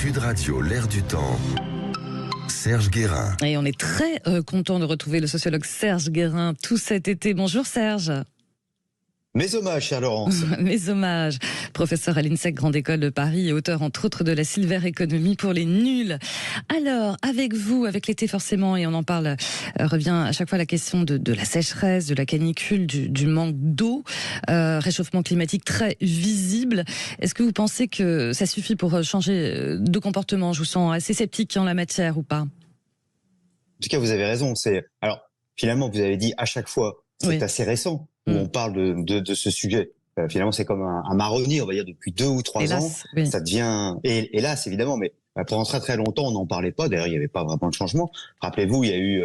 Sud Radio, l'air du temps. Serge Guérin. Et on est très content de retrouver le sociologue Serge Guérin tout cet été. Bonjour Serge. Mes hommages, chère Laurence. Mes hommages. Professeur à l'INSEC Grande École de Paris et auteur entre autres de la Silver Economy pour les nuls. Alors, avec vous, avec l'été forcément, et on en parle, revient à chaque fois la question de la sécheresse, de la canicule, du manque d'eau, réchauffement climatique très visible. Est-ce que vous pensez que ça suffit pour changer de comportement? Je vous sens assez sceptique en la matière ou pas? En tout cas, vous avez raison. Alors, finalement, vous avez dit à chaque fois, c'est assez récent où on parle de ce sujet. Finalement, c'est comme un marronnier, on va dire, depuis 2 ou 3 ans. Oui. Ça devient... Hélas, évidemment, mais pendant très très longtemps, on n'en parlait pas. D'ailleurs, il n'y avait pas vraiment de changement. Rappelez-vous, il y a eu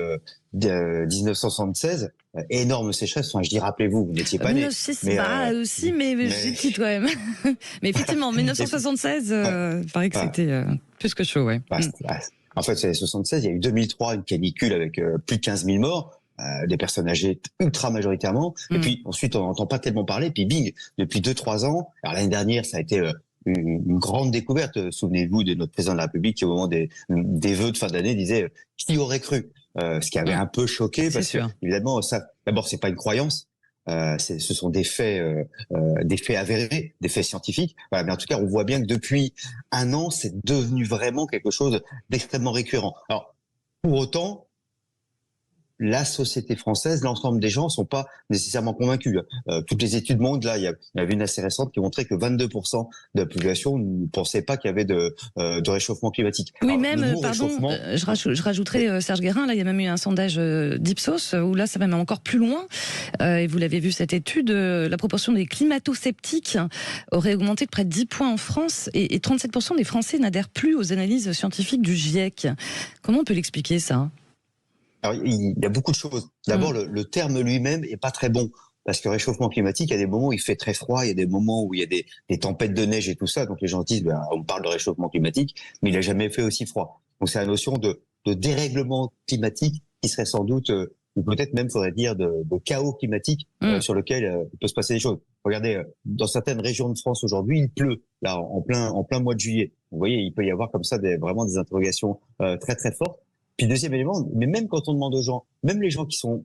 1976, énorme sécheresse. Enfin, je dis rappelez-vous, vous n'étiez pas né. Aussi, mais j'étais quand même. Mais effectivement, 1976, il paraît que c'était plus que chaud, ouais. En fait, c'est 76, il y a eu 2003, une canicule avec plus de 15 000 morts. Des personnes âgées ultra majoritairement, et puis ensuite on n'entend pas tellement parler, puis bing, depuis 2-3 ans, alors l'année dernière ça a été une grande découverte, souvenez-vous de notre président de la République qui au moment des vœux de fin d'année disait qui aurait cru, ce qui avait un peu choqué, parce que évidemment ça, d'abord c'est pas une croyance, ce sont des faits avérés, des faits scientifiques. Voilà, mais en tout cas on voit bien que depuis 1 an c'est devenu vraiment quelque chose d'extrêmement récurrent. Alors pour autant, la société française, l'ensemble des gens sont pas nécessairement convaincus. Toutes les études montrent, là, il y avait une assez récente qui montrait que 22% de la population ne pensait pas qu'il y avait de réchauffement climatique. Oui, alors, je rajouterais, Serge Guérin, là, il y a même eu un sondage d'Ipsos, où là, ça va même encore plus loin. Et vous l'avez vu, cette étude, la proportion des climato-sceptiques aurait augmenté de près de 10 points en France, et 37% des Français n'adhèrent plus aux analyses scientifiques du GIEC. Comment on peut l'expliquer, ça ? Alors, il y a beaucoup de choses. D'abord, le terme lui-même est pas très bon. Parce que réchauffement climatique, il y a des moments où il fait très froid, il y a des moments où il y a des tempêtes de neige et tout ça. Donc les gens disent, on parle de réchauffement climatique, mais il a jamais fait aussi froid. Donc c'est la notion de dérèglement climatique qui serait sans doute, ou peut-être même faudrait dire de chaos climatique sur lequel il peut se passer des choses. Regardez, dans certaines régions de France aujourd'hui, il pleut là en plein mois de juillet. Vous voyez, il peut y avoir comme ça vraiment des interrogations très très fortes. Puis deuxième élément, mais même quand on demande aux gens, même les gens qui ont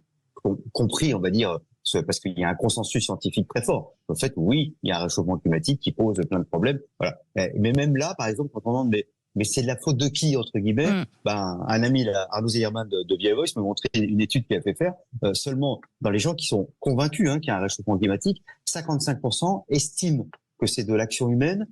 compris, on va dire, parce qu'il y a un consensus scientifique très fort. En fait, oui, il y a un réchauffement climatique qui pose plein de problèmes. Voilà. Mais même là, par exemple, quand on demande, mais c'est de la faute de qui, entre guillemets, un ami, Arnaud Zeyerman de VIA Voice, me montrait une étude qu'il a fait faire, seulement dans les gens qui sont convaincus qu'il y a un réchauffement climatique, 55% estiment que c'est de l'action humaine,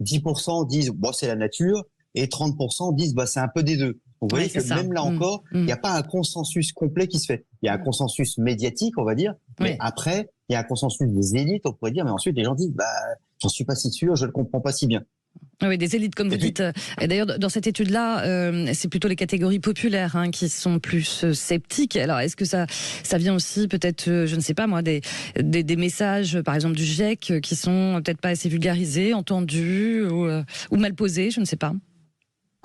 10% disent, c'est la nature, et 30% disent, c'est un peu des deux. Vous voyez que même là encore, il n'y a pas un consensus complet qui se fait. Il y a un consensus médiatique, on va dire, mais après, il y a un consensus des élites, on pourrait dire, mais ensuite les gens disent, j'en suis pas si sûr, je le comprends pas si bien. Oui, des élites, comme vous dites. Et d'ailleurs, dans cette étude-là, c'est plutôt les catégories populaires qui sont plus sceptiques. Alors, est-ce que ça vient aussi peut-être, je ne sais pas moi, des messages, par exemple du GIEC, qui sont peut-être pas assez vulgarisés, entendus ou mal posés, je ne sais pas.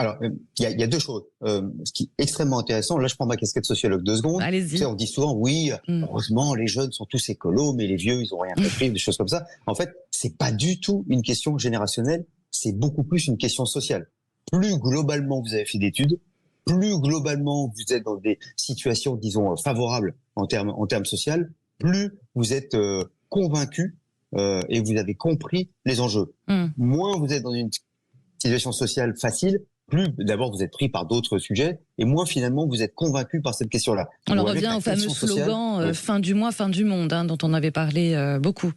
Alors, il y a 2 choses. Ce qui est extrêmement intéressant, là je prends ma casquette sociologue 2 secondes. Allez-y. Tu sais, on dit souvent, oui, heureusement, les jeunes sont tous écolos, mais les vieux, ils ont rien compris, des choses comme ça. En fait, c'est pas du tout une question générationnelle, c'est beaucoup plus une question sociale. Plus globalement vous avez fait d'études, plus globalement vous êtes dans des situations, disons, favorables en termes social, plus vous êtes convaincu et vous avez compris les enjeux. Moins vous êtes dans une situation sociale facile, plus d'abord vous êtes pris par d'autres sujets, et moins finalement vous êtes convaincu par cette question-là. On en revient au fameux slogan fin du mois, fin du monde, dont on avait parlé beaucoup.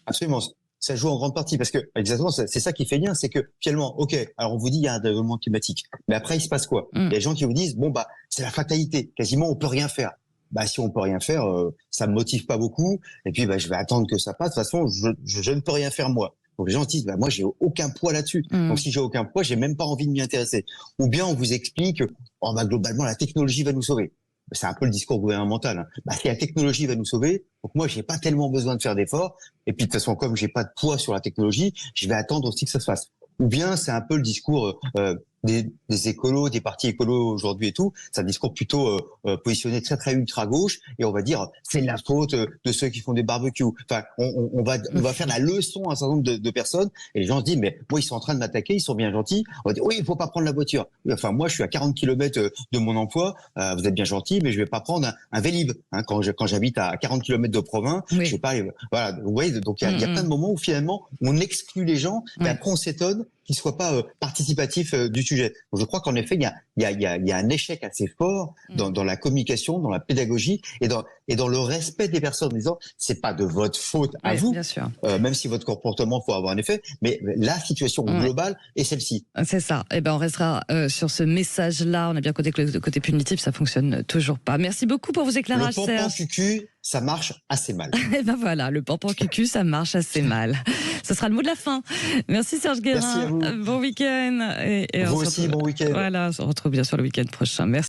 Absolument, ça joue en grande partie, parce que exactement c'est ça qui fait lien, c'est que finalement, ok, alors on vous dit il y a un dérèglement climatique, mais après il se passe quoi? Il y a des gens qui vous disent c'est la fatalité, quasiment on peut rien faire. Si on peut rien faire, ça me motive pas beaucoup, et puis je vais attendre que ça passe. De toute façon, je ne peux rien faire moi. Donc les gens disent, moi j'ai aucun poids là-dessus. Donc si j'ai aucun poids, j'ai même pas envie de m'y intéresser. Ou bien on vous explique, globalement la technologie va nous sauver. C'est un peu le discours gouvernemental. Si la technologie va nous sauver, donc moi j'ai pas tellement besoin de faire d'efforts. Et puis de toute façon, comme j'ai pas de poids sur la technologie, je vais attendre aussi que ça se fasse. Ou bien c'est un peu le discours des écolos, des partis écolos aujourd'hui et tout, c'est un discours plutôt positionné très très ultra gauche, et on va dire c'est la faute de ceux qui font des barbecues. Enfin, on va faire la leçon à un certain nombre de personnes, et les gens se disent mais moi ils sont en train de m'attaquer, ils sont bien gentils. On va dire oui, il faut pas prendre la voiture. Enfin moi je suis à 40 km de mon emploi, vous êtes bien gentils, mais je vais pas prendre un Vélib. Quand j'habite à 40 km de Provins, je vais pas aller. Voilà, vous voyez, donc il y a plein de moments où finalement on exclut les gens, et après on s'étonne qu'ils soient pas participatifs du sujet. Donc je crois qu'en effet, il y a un échec assez fort dans la communication, dans la pédagogie et dans le respect des personnes, en disant c'est pas de votre faute à vous, bien sûr. même si votre comportement faut avoir un effet, mais la situation globale est celle-ci. C'est ça. Et ben on restera sur ce message-là. On a bien compris que le côté punitif, ça fonctionne toujours pas. Merci beaucoup pour vos éclairages, Le Serge. cucu, ça marche assez mal. Et ben voilà, le pampan cucu, ça marche assez mal. Ce sera le mot de la fin. Merci Serge Guérin. Merci à vous. Bon week-end. Et vous aussi, bon week-end. Voilà, on se retrouve bien sûr le week-end prochain. Merci.